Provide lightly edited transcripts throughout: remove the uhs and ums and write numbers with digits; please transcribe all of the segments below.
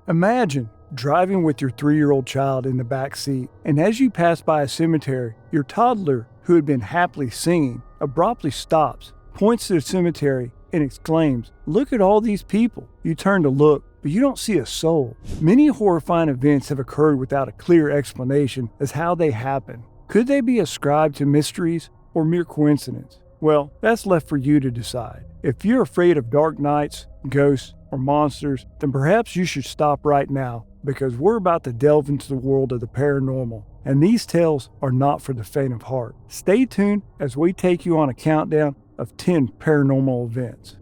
Imagine driving with your 3-year-old child in the back seat, and as you pass by a cemetery, your toddler, who had been happily singing, abruptly stops, points to the cemetery, and exclaims, "Look at all these people." You turn to look, but you don't see a soul. Many horrifying events have occurred without a clear explanation as how they happened. Could they be ascribed to mysteries or mere coincidence? Well, that's left for you to decide. If you're afraid of dark nights, ghosts, or monsters, then perhaps you should stop right now, because we're about to delve into the world of the paranormal, and these tales are not for the faint of heart. Stay tuned as we take you on a countdown of 10 paranormal events.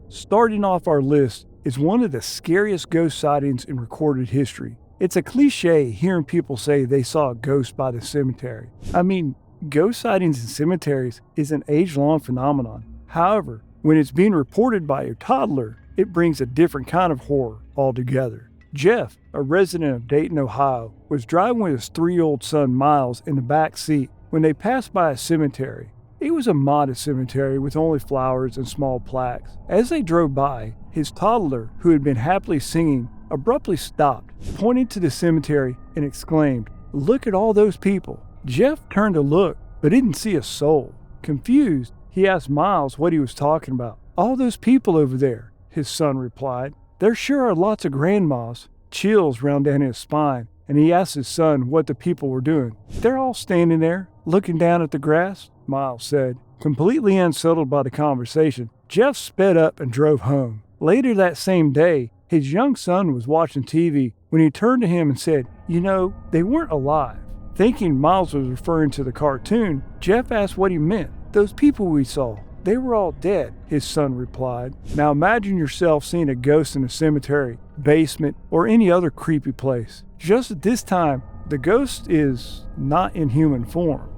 Starting off our list is one of the scariest ghost sightings in recorded history. It's a cliche hearing people say they saw a ghost by the cemetery. I mean, ghost sightings in cemeteries is an age-long phenomenon. However, when it's being reported by your toddler, it brings a different kind of horror altogether. Jeff, a resident of Dayton, Ohio, was driving with his 3-year-old son Miles in the back seat when they passed by a cemetery. It was a modest cemetery with only flowers and small plaques. As they drove by, his toddler, who had been happily singing, abruptly stopped, pointed to the cemetery, and exclaimed, "Look at all those people." Jeff turned to look, but didn't see a soul. Confused, he asked Miles what he was talking about. "All those people over there," his son replied. "There sure are lots of grandmas." Chills ran down his spine, and he asked his son what the people were doing. "They're all standing there, looking down at the grass," Miles said. Completely unsettled by the conversation, Jeff sped up and drove home. Later that same day, his young son was watching TV when he turned to him and said, "You know, they weren't alive." Thinking Miles was referring to the cartoon, Jeff asked what he meant. "Those people we saw, they were all dead," his son replied. Now imagine yourself seeing a ghost in a cemetery, basement, or any other creepy place. Just at this time, the ghost is not in human form.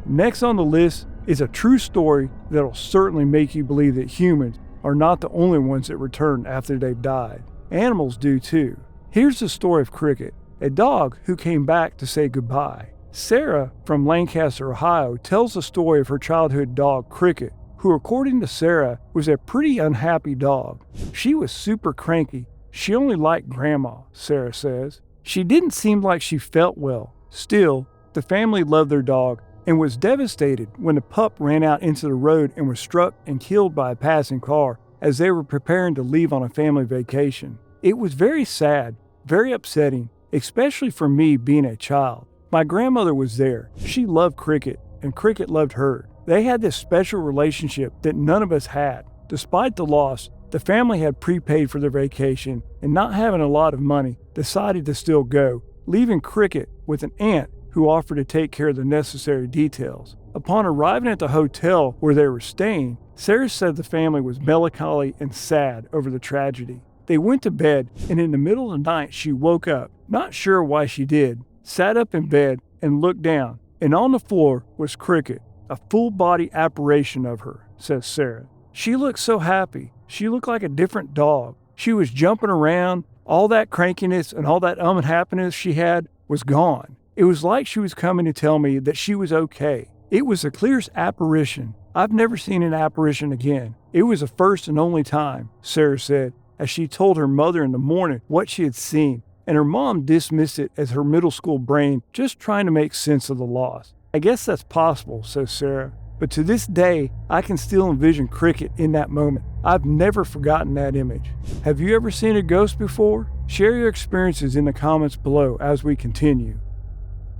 Next on the list is a true story that'll certainly make you believe that humans are not the only ones that return after they've died. Animals do too. Here's the story of Cricket, a dog who came back to say goodbye. Sarah from Lancaster, Ohio, tells the story of her childhood dog, Cricket, who, according to Sarah, was a pretty unhappy dog. She was super cranky. She only liked Grandma, Sarah says. She didn't seem like she felt well. Still, the family loved their dog and was devastated when the pup ran out into the road and was struck and killed by a passing car as they were preparing to leave on a family vacation. It was very sad, very upsetting, especially for me being a child. My grandmother was there. She loved Cricket, and Cricket loved her. They had this special relationship that none of us had. Despite the loss, the family had prepaid for their vacation, and not having a lot of money, decided to still go, leaving Cricket with an aunt who offered to take care of the necessary details. Upon arriving at the hotel where they were staying, Sarah said the family was melancholy and sad over the tragedy. They went to bed, and in the middle of the night she woke up, not sure why she did, sat up in bed and looked down, and on the floor was Cricket, a full-body apparition of her, says Sarah. She looked so happy. She looked like a different dog. She was jumping around. All that crankiness and all that unhappiness she had was gone. It was like she was coming to tell me that she was okay. It was the clearest apparition. I've never seen an apparition again. It was the first and only time, Sarah said, as she told her mother in the morning what she had seen, and her mom dismissed it as her middle school brain just trying to make sense of the loss. "I guess that's possible," says Sarah, "but to this day, I can still envision Cricket in that moment. I've never forgotten that image." Have you ever seen a ghost before? Share your experiences in the comments below as we continue.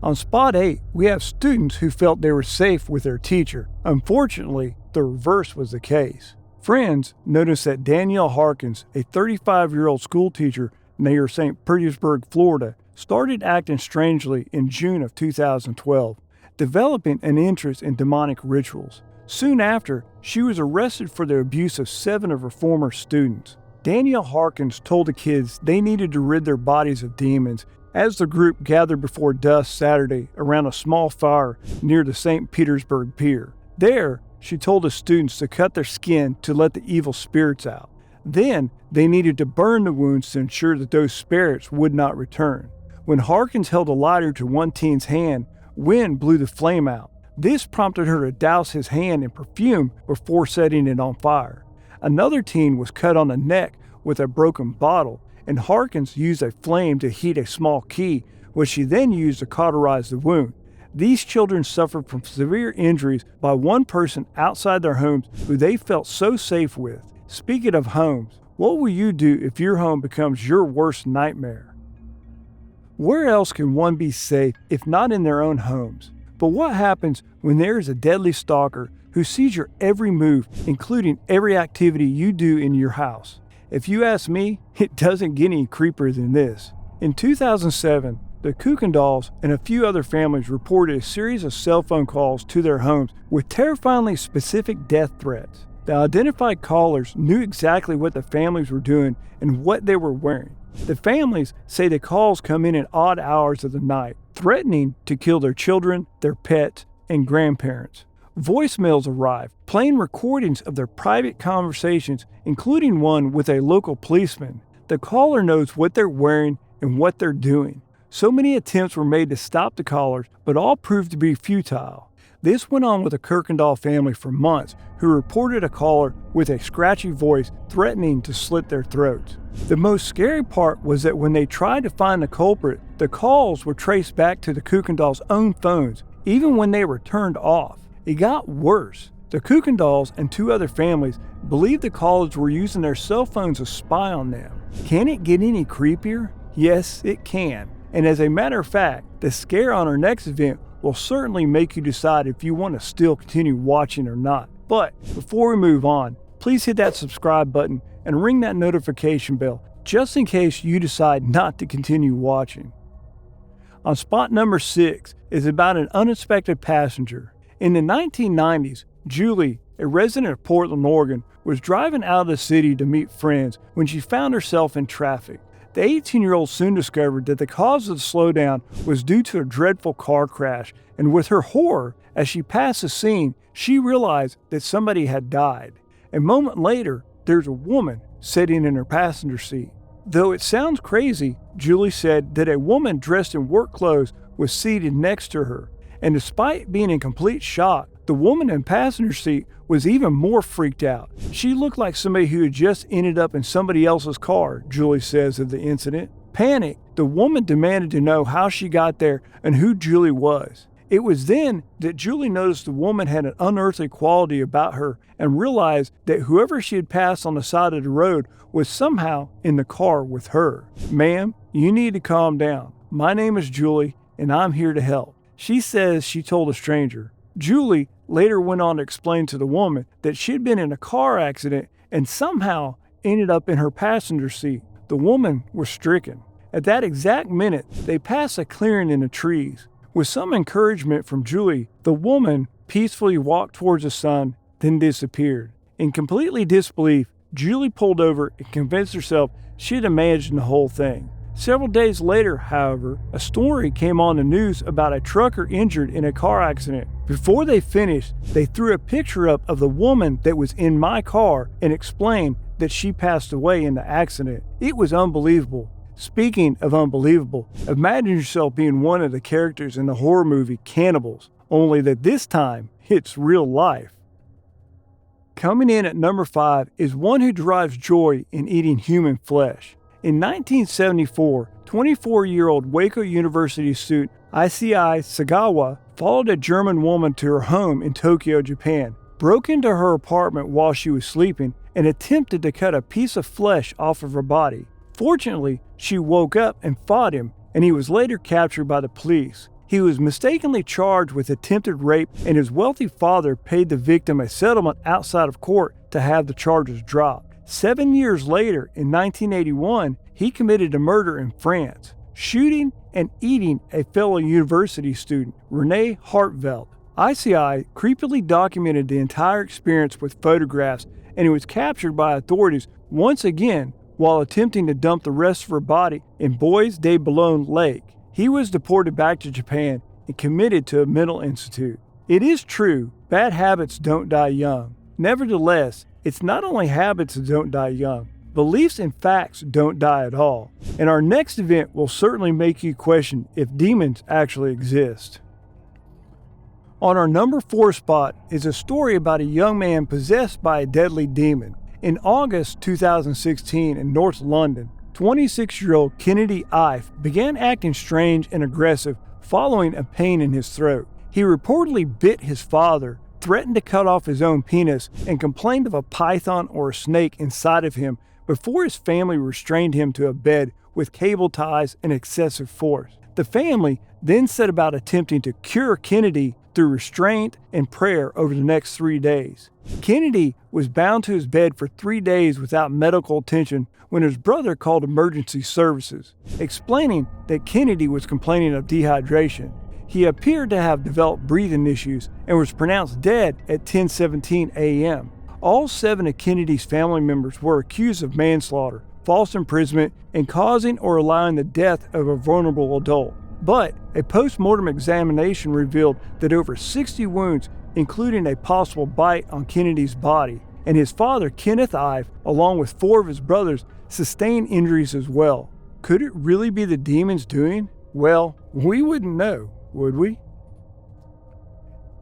On spot 8, we have students who felt they were safe with their teacher. Unfortunately, the reverse was the case. Friends noticed that Danielle Harkins, a 35-year-old school teacher near St. Petersburg, Florida, started acting strangely in June of 2012, developing an interest in demonic rituals. Soon after, she was arrested for the abuse of 7 of her former students. Danielle Harkins told the kids they needed to rid their bodies of demons as the group gathered before dusk Saturday around a small fire near the St. Petersburg Pier. There, she told the students to cut their skin to let the evil spirits out. Then, they needed to burn the wounds to ensure that those spirits would not return. When Harkins held a lighter to one teen's hand, wind blew the flame out. This prompted her to douse his hand in perfume before setting it on fire. Another teen was cut on the neck with a broken bottle, and Harkins used a flame to heat a small key, which she then used to cauterize the wound. These children suffered from severe injuries by one person outside their homes who they felt so safe with. Speaking of homes, what will you do if your home becomes your worst nightmare? Where else can one be safe if not in their own homes? But what happens when there is a deadly stalker who sees your every move, including every activity you do in your house? If you ask me, it doesn't get any creepier than this. In 2007, the Kuykendalls and a few other families reported a series of cell phone calls to their homes with terrifyingly specific death threats. The identified callers knew exactly what the families were doing and what they were wearing. The families say the calls come in at odd hours of the night, threatening to kill their children, their pets, and grandparents. Voicemails arrive, playing recordings of their private conversations, including one with a local policeman. The caller knows what they're wearing and what they're doing. So many attempts were made to stop the callers, but all proved to be futile. This went on with the Kuykendall family for months, who reported a caller with a scratchy voice threatening to slit their throats. The most scary part was that when they tried to find the culprit, the calls were traced back to the Kuykendalls' own phones, even when they were turned off. It got worse. The Kuykendalls and two other families believed the callers were using their cell phones to spy on them. Can it get any creepier? Yes, it can. And as a matter of fact, the scare on our next event will certainly make you decide if you want to still continue watching or not. But before we move on, please hit that subscribe button and ring that notification bell just in case you decide not to continue watching. On spot number 6 is about an unexpected passenger. In the 1990s, Julie, a resident of Portland, Oregon, was driving out of the city to meet friends when she found herself in traffic. The 18-year-old soon discovered that the cause of the slowdown was due to a dreadful car crash, and with her horror, as she passed the scene, she realized that somebody had died. A moment later, there's a woman sitting in her passenger seat. Though it sounds crazy, Julie said that a woman dressed in work clothes was seated next to her, and despite being in complete shock, the woman in passenger seat was even more freaked out. She looked like somebody who had just ended up in somebody else's car, Julie says of the incident. Panicked, the woman demanded to know how she got there and who Julie was. It was then that Julie noticed the woman had an unearthly quality about her and realized that whoever she had passed on the side of the road was somehow in the car with her. "Ma'am, you need to calm down. My name is Julie and I'm here to help," she says she told a stranger. Julie later went on to explain to the woman that she had been in a car accident and somehow ended up in her passenger seat. The woman was stricken. At that exact minute, they passed a clearing in the trees. With some encouragement from Julie, the woman peacefully walked towards the sun, then disappeared. In completely disbelief, Julie pulled over and convinced herself she had imagined the whole thing. Several days later, however, a story came on the news about a trucker injured in a car accident. Before they finished, they threw a picture up of the woman that was in my car and explained that she passed away in the accident. It was unbelievable. Speaking of unbelievable, imagine yourself being one of the characters in the horror movie Cannibals, only that this time it's real life. Coming in at number 5 is one who derives joy in eating human flesh. In 1974, 24-year-old Waco University student ICI Sagawa followed a German woman to her home in Tokyo, Japan, broke into her apartment while she was sleeping, and attempted to cut a piece of flesh off of her body. Fortunately, she woke up and fought him, and he was later captured by the police. He was mistakenly charged with attempted rape, and his wealthy father paid the victim a settlement outside of court to have the charges dropped. 7 years later, in 1981, he committed a murder in France, shooting and eating a fellow university student, Rene Hartveld. ICI creepily documented the entire experience with photographs, and he was captured by authorities once again while attempting to dump the rest of her body in Bois de Boulogne Lake. He was deported back to Japan and committed to a mental institute. It is true, bad habits don't die young. Nevertheless, it's not only habits that don't die young, beliefs and facts don't die at all. And our next event will certainly make you question if demons actually exist. On our number 4 spot is a story about a young man possessed by a deadly demon. In August 2016 in North London, 26-year-old Kennedy Ife began acting strange and aggressive following a pain in his throat. He reportedly bit his father, threatened to cut off his own penis, and complained of a python or a snake inside of him before his family restrained him to a bed with cable ties and excessive force. The family then set about attempting to cure Kennedy through restraint and prayer over the next 3 days. Kennedy was bound to his bed for 3 days without medical attention when his brother called emergency services, explaining that Kennedy was complaining of dehydration. He appeared to have developed breathing issues and was pronounced dead at 10:17 a.m. All 7 of Kennedy's family members were accused of manslaughter, false imprisonment, and causing or allowing the death of a vulnerable adult. But a post-mortem examination revealed that over 60 wounds, including a possible bite on Kennedy's body, and his father, Kenneth Ive, along with 4 of his brothers, sustained injuries as well. Could it really be the demons doing? Well, we wouldn't know, would we?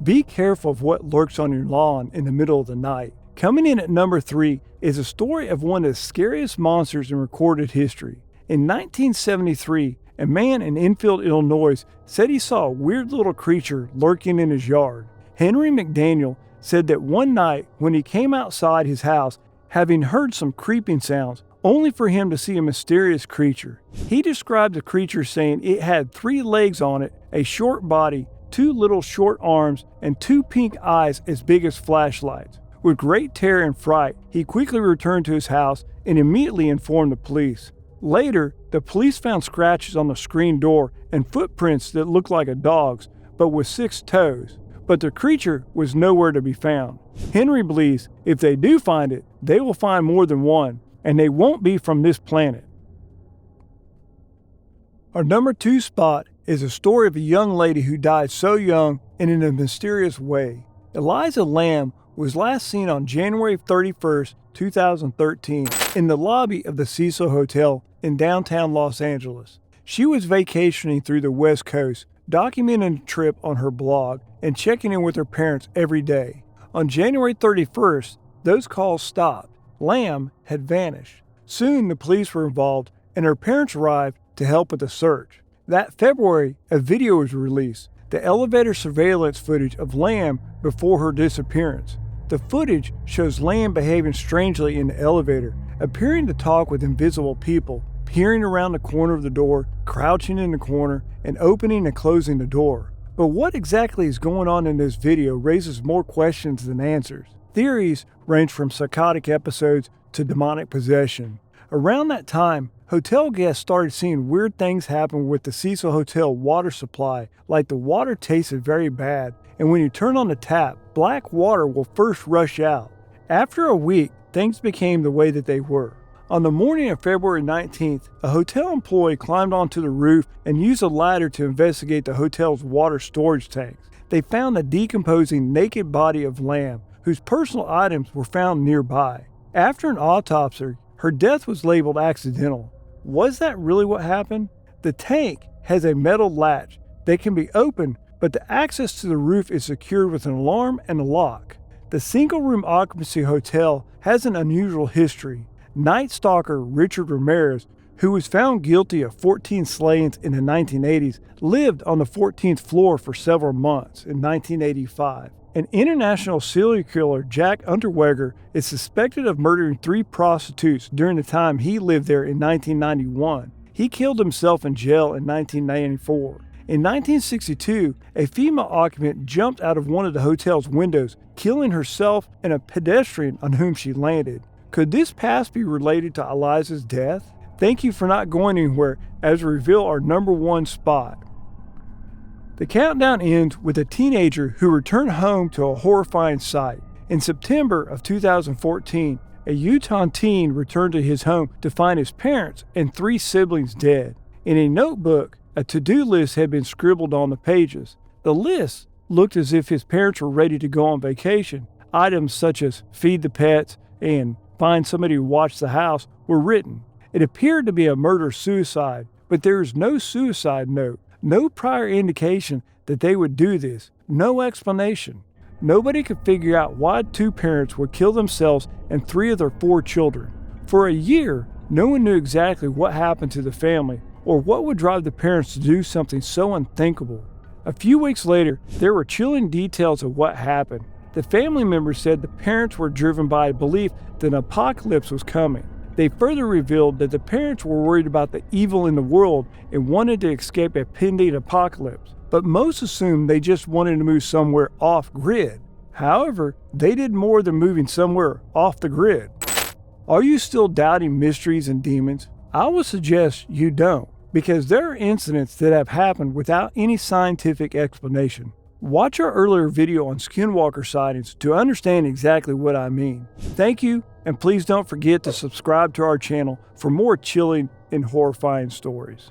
Be careful of what lurks on your lawn in the middle of the night. Coming in at number 3 is a story of one of the scariest monsters in recorded history. In 1973, a man in Enfield, Illinois said he saw a weird little creature lurking in his yard. Henry McDaniel said that one night when he came outside his house, having heard some creeping sounds, only for him to see a mysterious creature. He described the creature saying it had 3 legs on it, a short body, 2 little short arms, and 2 pink eyes as big as flashlights. With great terror and fright, he quickly returned to his house and immediately informed the police. Later, the police found scratches on the screen door and footprints that looked like a dog's, but with 6 toes. But the creature was nowhere to be found. Henry believes if they do find it, they will find more than one, and they won't be from this planet. Our number 2 spot is a story of a young lady who died so young and in a mysterious way. Eliza Lamb was last seen on January 31st, 2013, in the lobby of the Cecil Hotel in downtown Los Angeles. She was vacationing through the West Coast, documenting a trip on her blog and checking in with her parents every day. On January 31st, those calls stopped. Lamb had vanished. Soon the police were involved and her parents arrived to help with the search. That February, a video was released, the elevator surveillance footage of Lamb before her disappearance. The footage shows Lamb behaving strangely in the elevator, appearing to talk with invisible people, peering around the corner of the door, crouching in the corner, and opening and closing the door. But what exactly is going on in this video raises more questions than answers. Theories range from psychotic episodes to demonic possession. Around that time, hotel guests started seeing weird things happen with the Cecil Hotel water supply, like the water tasted very bad, and when you turn on the tap, black water will first rush out. After a week, things became the way that they were. On the morning of February 19th, a hotel employee climbed onto the roof and used a ladder to investigate the hotel's water storage tanks. They found the decomposing naked body of Lamb, whose personal items were found nearby. After an autopsy, her death was labeled accidental. Was that really what happened? The tank has a metal latch that can be opened, but the access to the roof is secured with an alarm and a lock. The single-room occupancy hotel has an unusual history. Night stalker Richard Ramirez, who was found guilty of 14 slayings in the 1980s, lived on the 14th floor for several months in 1985. An international serial killer, Jack Unterweger, is suspected of murdering 3 prostitutes during the time he lived there in 1991. He killed himself in jail in 1994. In 1962, a female occupant jumped out of one of the hotel's windows, killing herself and a pedestrian on whom she landed. Could this past be related to Eliza's death? Thank you for not going anywhere as we reveal our number 1 spot. The countdown ends with a teenager who returned home to a horrifying sight. In September of 2014, a Utah teen returned to his home to find his parents and 3 siblings dead. In a notebook, a to-do list had been scribbled on the pages. The list looked as if his parents were ready to go on vacation. Items such as feed the pets and find somebody to watch the house were written. It appeared to be a murder-suicide, but there is no suicide note, no prior indication that they would do this, no explanation. Nobody could figure out why 2 parents would kill themselves and 3 of their 4 children. For a year, No one knew exactly what happened to the family or what would drive the parents to do something so unthinkable. A few weeks later, there were chilling details of what happened. The family members said the parents were driven by a belief that an apocalypse was coming. They further revealed that the parents were worried about the evil in the world and wanted to escape a pending apocalypse, but most assumed they just wanted to move somewhere off-grid. However, they did more than moving somewhere off the grid. Are you still doubting mysteries and demons? I would suggest you don't, because there are incidents that have happened without any scientific explanation. Watch our earlier video on skinwalker sightings to understand exactly what I mean. Thank you, and please don't forget to subscribe to our channel for more chilling and horrifying stories.